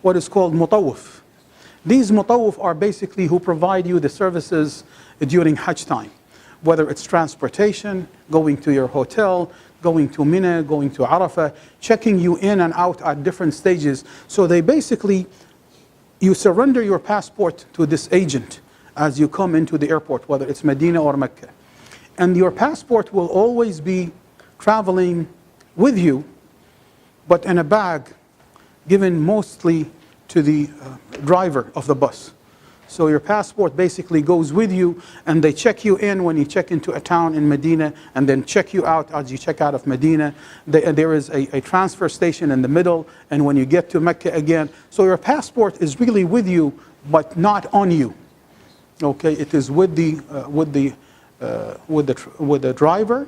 what is called mutawif. These mutawif are basically who provide you the services during Hajj time, whether it's transportation, going to your hotel, going to Mina, going to Arafah, checking you in and out at different stages. So they basically, you surrender your passport to this agent as you come into the airport, whether it's Medina or Mecca. And your passport will always be traveling with you, but in a bag given mostly to the driver of the bus. So your passport basically goes with you, and they check you in when you check into a town in Medina, and then check you out as you check out of Medina. There is a transfer station in the middle, and when you get to Mecca again. So your passport is really with you, but not on you. Okay, it is with the driver,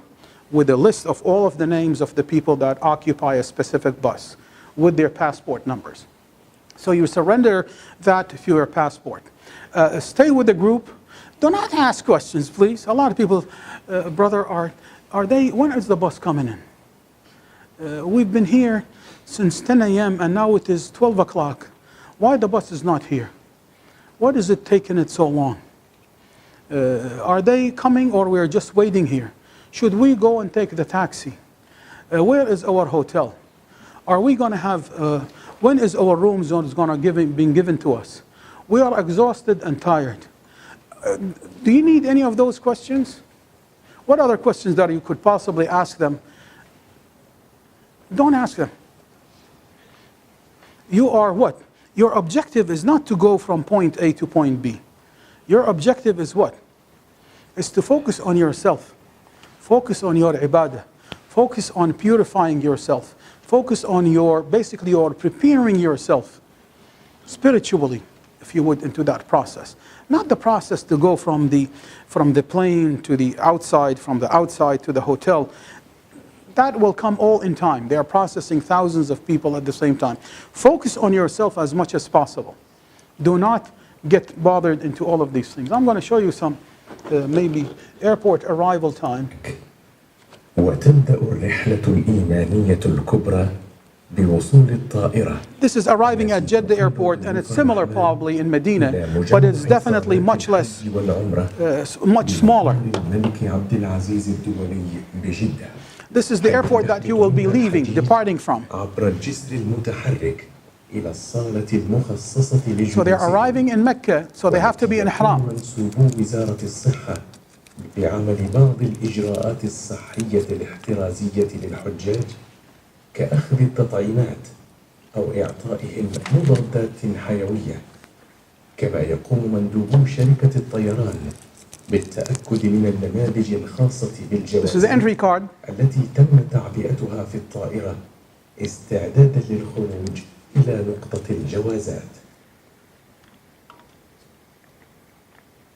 with a list of all of the names of the people that occupy a specific bus, with their passport numbers. So you surrender that to your passport. Stay with the group. Do not ask questions, please. A lot of people, brother, when is the bus coming in? We've been here since 10 a.m. and now it is 12 o'clock. Why the bus is not here? What is it taking it so long? Are they coming or we're just waiting here? Should we go and take the taxi? Where is our hotel? Are we going to have, when is our room zone going to being given to us? We are exhausted and tired. Do you need any of those questions? What other questions that you could possibly ask them? Don't ask them. You are what? Your objective is not to go from point A to point B. Your objective is what? Is to focus on yourself. Focus on your ibadah. Focus on purifying yourself. Focus on basically you're preparing yourself spiritually, if you would, into that process. Not the process to go from the plane to the outside, from the outside to the hotel. That will come all in time. They are processing thousands of people at the same time. Focus on yourself as much as possible. Do not get bothered into all of these things. I'm going to show you some maybe airport arrival time. وتبدأ الرحلة الإيمانية الكبرى بوصول الطائرة. This is arriving at Jeddah airport, and it's similar probably in Medina, but it's definitely much less, much smaller. This is the airport that you will be leaving, departing from. عبر الجسر المتحرك إلى الصالة المخصصة للجلوس. So they're arriving in Mecca, so they have to be in ihram. منسوبو وزارة الصحة بعمل بعض الإجراءات الصحية الاحترازية للحجاج كأخذ التطعيمات أو إعطائهم مضادات حيوية، كما يقوم مندوبو شركة الطيران بالتأكد من النماذج الخاصة بالجوازات التي تم تعبئتها في الطائرة استعدادا للخروج إلى نقطة الجوازات.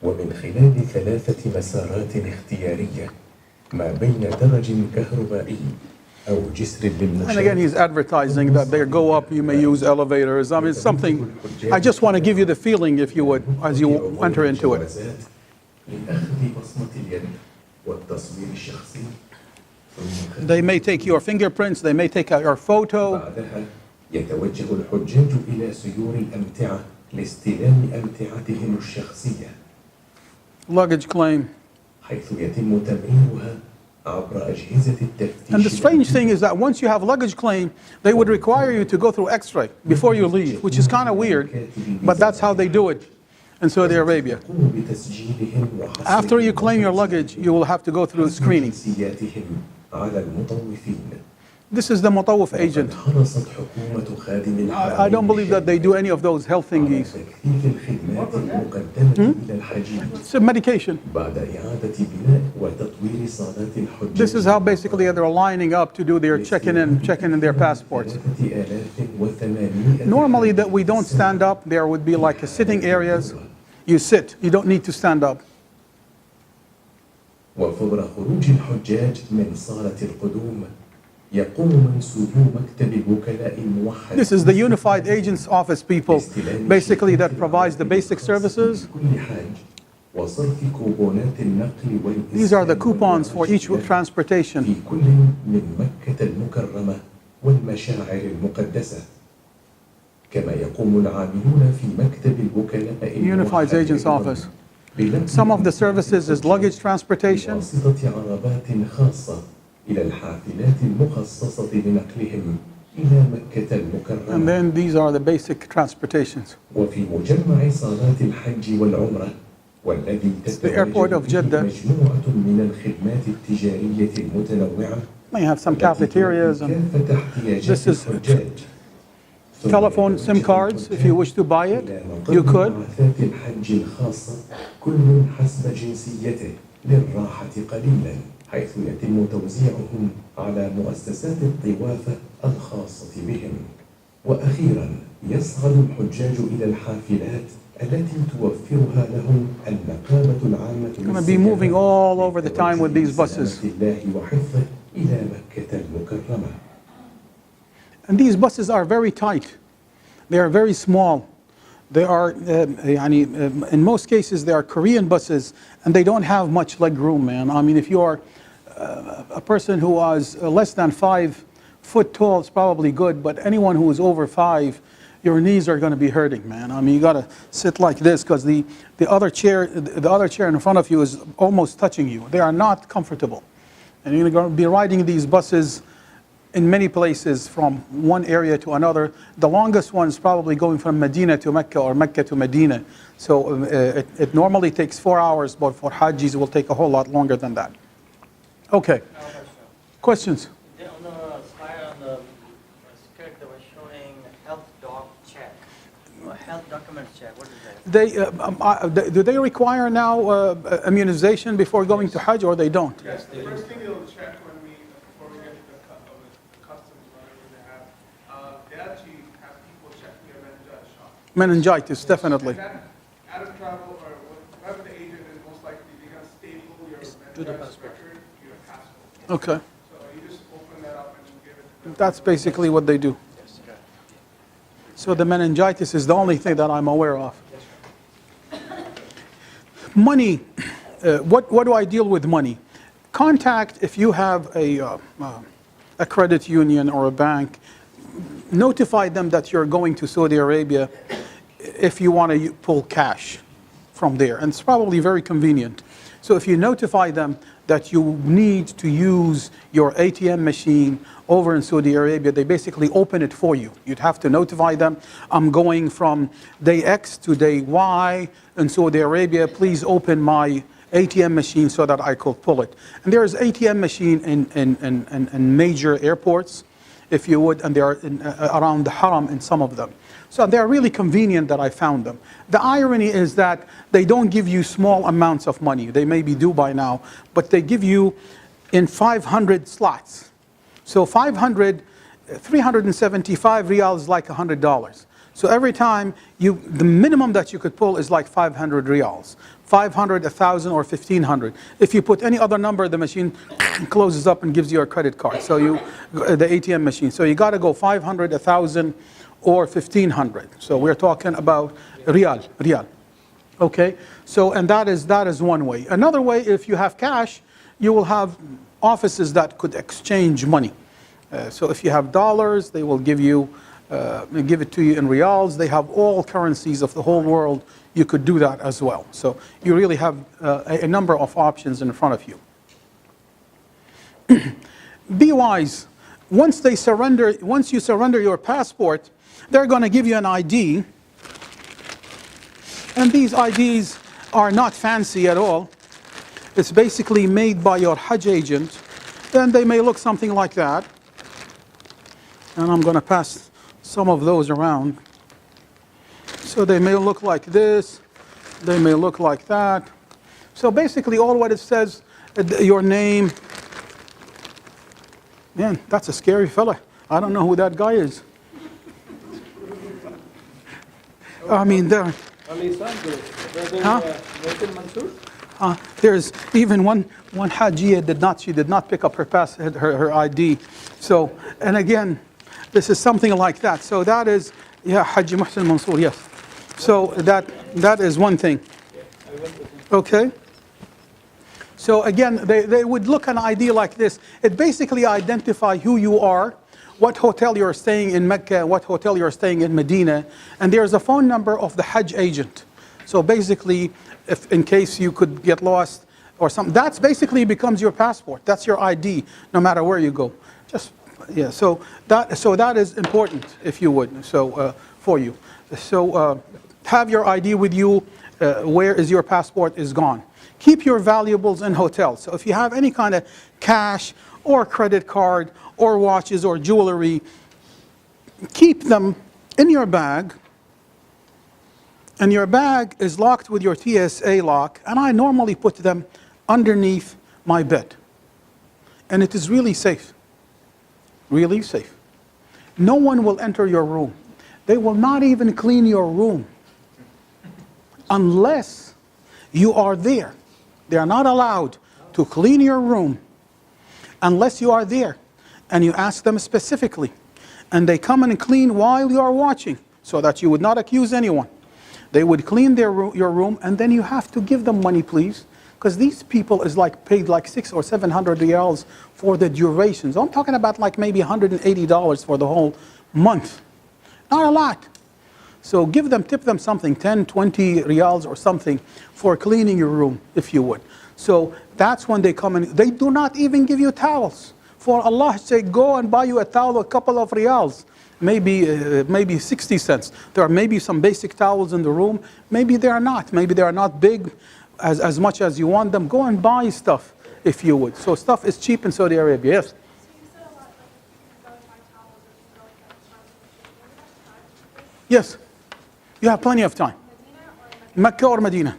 ومن خلال 3 مسارات اختيارية ما بين درج كهربائي أو جسر للمشاة. And again, he's advertising that they go up, you may use elevators. I mean, it's something, I just want to give you the feeling, if you would, as you enter into it. They may take your fingerprints, they may take your photo. يتوجه الحجاج إلى سيور الأمتعة لاستلام أمتعتهم الشخصية. Luggage claim. حيث يتم تمريرها عبر أجهزة التفتيش. And the strange thing is that once you have luggage claim, they would require you to go through X-ray before you leave, which is kind of weird, but that's how they do it in Saudi Arabia. After you claim your luggage, you will have to go through screening. This is the Mutawif agent. I don't believe that they do any of those health thingies. It's a medication. This is how basically they're lining up to do their checking in their passports. Normally that we don't stand up, there would be like a sitting areas. You sit, you don't need to stand up. وفور خروج الحجاج من صالة القدوم يقوم منسوبو مكتب الوكلاء الموحد. This is the unified agents office people, basically that provides the basic services. وصرف كوبونات النقل والإسكان. These are the coupons for each transportation. في كل من مكة المكرمة والمشاعر المقدسة. كما يقوم العاملون في مكتب الوكلاء Unified Agents Office. Some of the services is luggage transportation. بواسطة عربات خاصة إلى الحافلات المخصصة لنقلهم إلى مكة المكرمة. And then these are the basic transportations. وفي مجمع صالات الحج والعمرة والذي تتواجد فيه مجموعة من الخدمات التجارية المتنوعة. They have some cafeterias and this is telephone SIM cards. If you wish to buy it, you could. الحج الخاصة كل حسب جنسيته للراحة قليلا حيث يتم توزيعهم على مؤسسات الطوافة الخاصة بهم. وأخيرا يصعد الحجاج إلى الحافلات التي توفرها لهم النقابة العامة Going to be moving all over the time with these buses. الله وحفظه إلى مكة المكرمة. And these buses are very tight. They are very small. They are, in most cases, they are Korean buses, and they don't have much leg room, man. I mean, if you are a person who was less than 5 foot tall, it's probably good, but anyone who is over 5, your knees are going to be hurting, man. I mean, you got to sit like this because the other chair in front of you is almost touching you. They are not comfortable, and you're going to be riding these buses in many places from one area to another. The longest one is probably going from Medina to Mecca or Mecca to Medina. So it normally takes 4 hours, but for Hajjis it will take a whole lot longer than that. Okay. Questions? On the slide on the skirt that was showing health doc check, or health documents check, what is that? Do they require now immunization before going to Hajj, or they don't? Yes, the first thing they'll check before we get to the customs, whatever they have, they actually have people checking your meningitis shot. Meningitis, definitely. And then, out of travel, or whatever the agent is, most likely they're going to staple your meningitis record to your passport. Okay. So you just open that up and you give it to them. That's basically what they do. So the meningitis is the only thing that I'm aware of. Money, what do I deal with money? Contact, if you have a credit union or a bank, notify them that you're going to Saudi Arabia if you want to pull cash from there. And it's probably very convenient. So if you notify them that you need to use your ATM machine over in Saudi Arabia, they basically open it for you. You'd have to notify them, I'm going from day X to day Y in Saudi Arabia, please open my ATM machine so that I could pull it. And there is ATM machine in major airports, if you would, and they are around the Haram in some of them. So they're really convenient that I found them. The irony is that they don't give you small amounts of money. They may be due by now, but they give you in 500 slots. So 375 riyals is like $100. So every time the minimum that you could pull is like 500 riyals. 500, 1,000, or 1,500. If you put any other number, the machine closes up and gives you a credit card. So the ATM machine. So you got to go 500, 1,000, or 1,500. So we're talking about riyal. Okay. So and that is one way. Another way, if you have cash, you will have offices that could exchange money. So if you have dollars, they will give it to you in riyals. They have all currencies of the whole world. You could do that as well. So you really have a number of options in front of you. Be wise. Once you surrender your passport, they're going to give you an ID. And these IDs are not fancy at all. It's basically made by your Hajj agent. Then they may look something like that. And I'm going to pass some of those around. So they may look like this. They may look like that. So basically all what it says, your name. Man, that's a scary fella. I don't know who that guy is. I mean, there. There's even one Hajjia she did not pick up her ID. So, and again, this is something like that. So that is, Hajj Muhsin Mansour, yes. So that is one thing. Okay. So again, they would look an ID like this. It basically identifies who you are, what hotel you're staying in Mecca, what hotel you're staying in Medina, and there's a phone number of the Hajj agent. So basically, if in case you could get lost or something, that's basically becomes your passport. That's your ID, no matter where you go. Just yeah. So that is important, if you would. So for you. So have your ID with you. Where is your passport is gone. Keep your valuables in hotels. So if you have any kind of cash or credit card or watches or jewelry, keep them in your bag. And your bag is locked with your TSA lock, and I normally put them underneath my bed. And it is really safe. Really safe. No one will enter your room. They will not even clean your room unless you are there. They are not allowed to clean your room unless you are there and you ask them specifically. And they come and clean while you are watching so that you would not accuse anyone. They would clean your room, and then you have to give them money, please, because these people is like paid like 600 or 700 riyals for the duration. So I'm talking about like maybe $180 for the whole month. Not a lot. So tip them something, 10, 20 riyals or something for cleaning your room, if you would. So that's when they come in. They do not even give you towels. For Allah's sake, go and buy you a towel, a couple of riyals. Maybe 60 cents. There are maybe some basic towels in the room. Maybe they are not. Maybe they are not big as much as you want them. Go and buy stuff, if you would. So stuff is cheap in Saudi Arabia, yes. So you said a lot, like if you can go and buy towels or just go like that time. Yes. You have plenty of time. Medina or Mecca? Mecca or Medina?